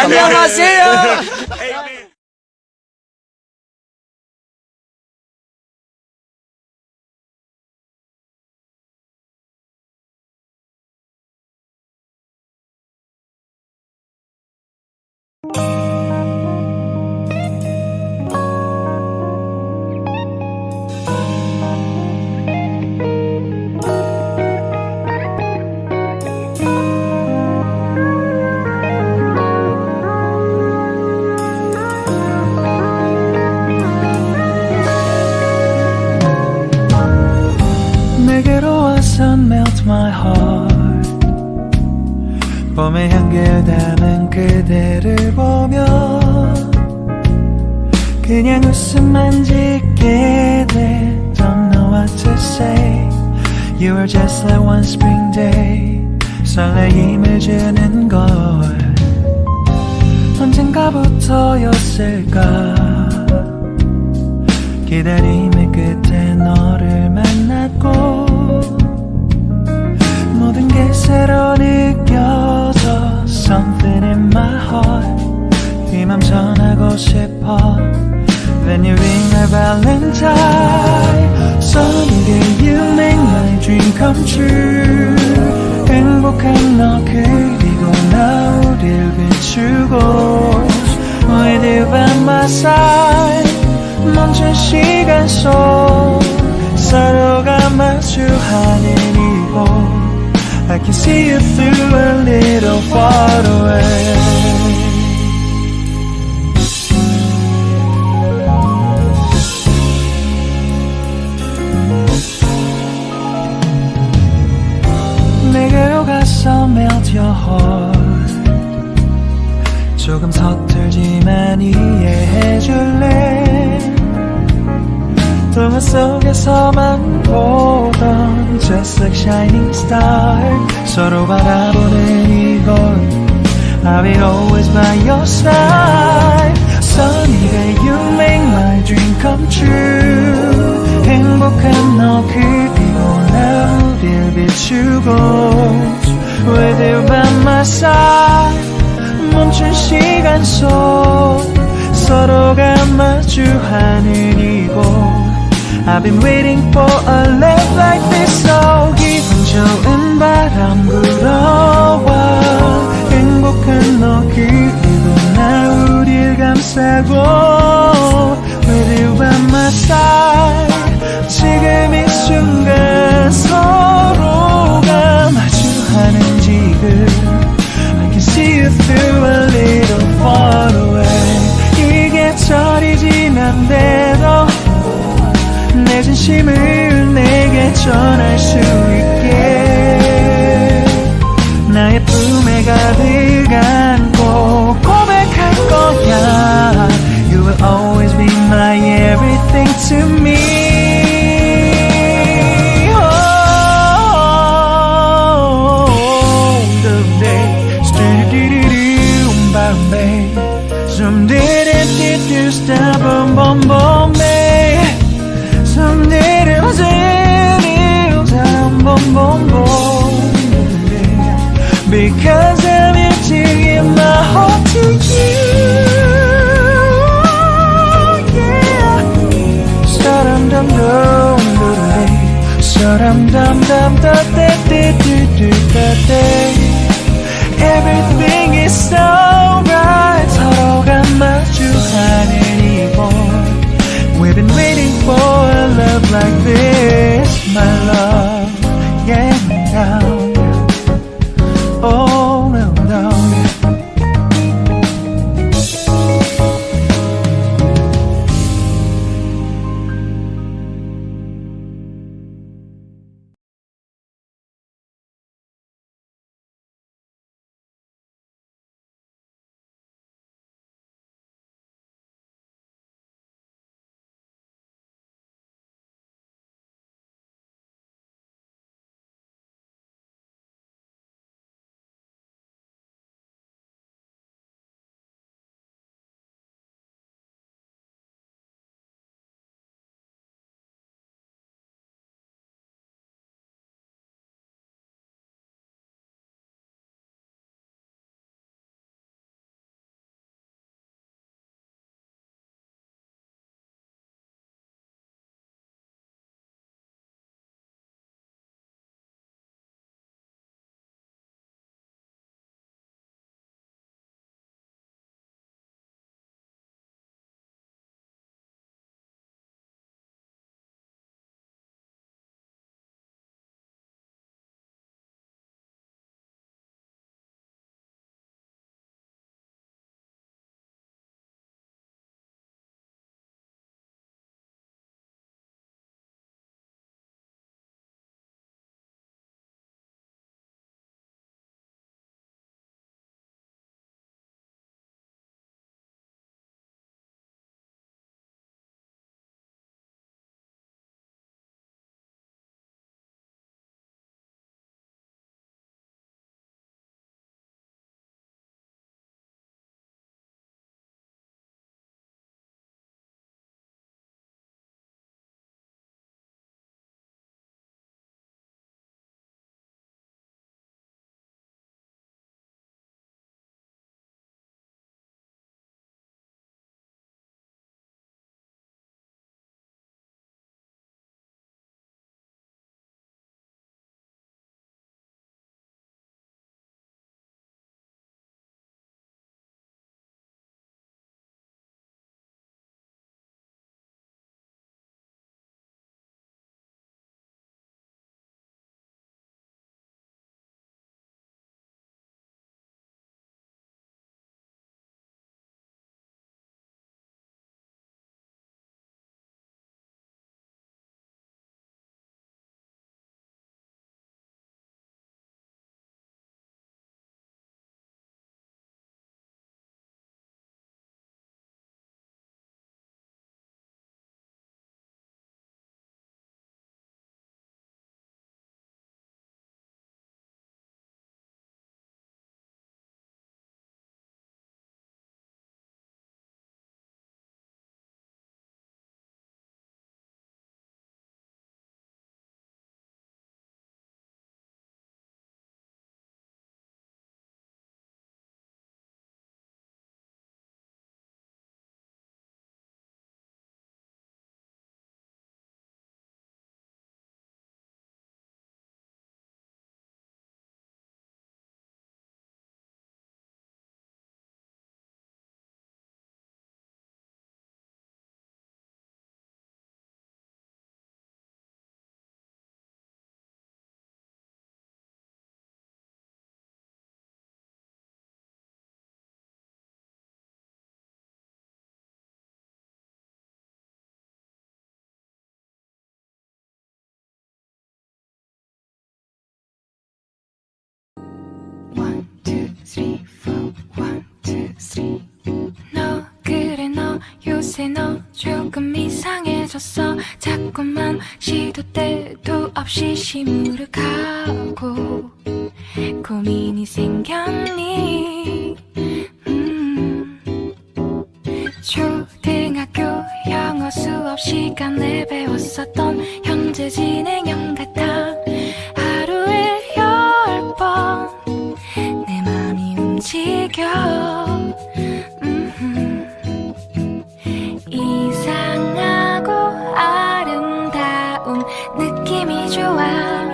안녕하세요. 내게로 와서 melt my heart. 봄의 향기를 담은 그대를 보며 그냥 웃음만 짓게 돼. Don't know what to say. You were just like one spring day. 설레임을 주는 걸 언젠가부터였을까. 기다림의 끝에 너를 만났고 모든 게 새로 느껴져. Something in my heart. 이 맘 전하고 싶어. Then you ring my valentine. Sunny day you make my dream come true. 행복한 너 그리고 나 우릴 비추고 With you by my side. 멈춘 시간 속 서로가 마주하는 이곳 I can see you through a little far away. 내게로 가서 melt your heart. 조금 서툴지만 이해해줄래. 동화 속에서만 보던 Just like shining star. 서로 바라보는 이곳 I will always by your side. Sunny day you make my dream come true. 행복한 너 그리고 나 우릴 비추고 With you by my side. 멈춘 시간 속 서로가 마주하는 이곳 I've been waiting for a love like this. So 기분 좋은 바람 불어와 행복한 너 그리고 나 우릴 감싸고 With you by my side. 지금 이 순간 서로가 마주하는 지금 I can see you through a little far away. 이게 철이 지난대로 내 진심을 내게 전할 수 있게 나의 품에 가득 안고 고백할 거야. You will always be my everything to me. Someday, someday, stop, boom, boom, boom, babe. Someday, boom, boom, boom, because I'm emptying my heart to you. Yeah. Dum dum dum dum, dum dum dum da da da da da. Everything is so right. 서로가 마주하는 이곳 We've been waiting for a love like this, my love. Yeah, down. Oh, no, no. three, four, one, two, three. 너 그래 너 요새 너 조금 이상해졌어. 자꾸만 시도 때도 없이 시무룩하고 고민이 생겼니? 초등학교 영어 수업 시간에 배웠었던 현재 진행형 같아. 하루에 10번 내 맘이 움직여. 이상하고 아름다운 느낌이 좋아.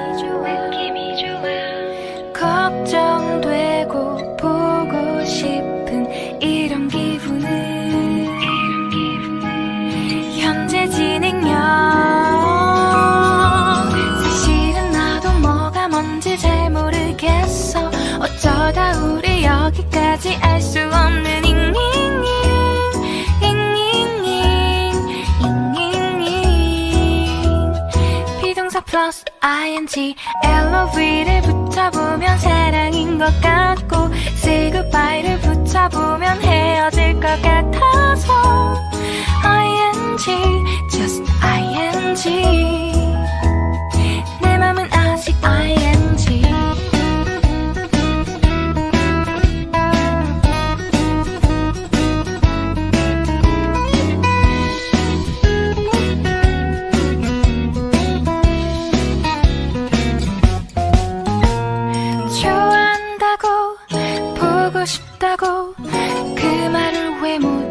걱정되고 보고 싶은 이런 기분은 현재 진행형. 사실은 나도 뭐가 뭔지 잘 모르겠어. 어쩌다 우리 여기까지 알 수 없는 비동사 플러스 ing LOV를 붙여보면 사랑인 것 같고 say goodbye를 붙여보면 헤어질 것 같아서 ing just ing 내 맘은 아직 ing. 좋아한다고 보고 싶다고 그 말을 왜 못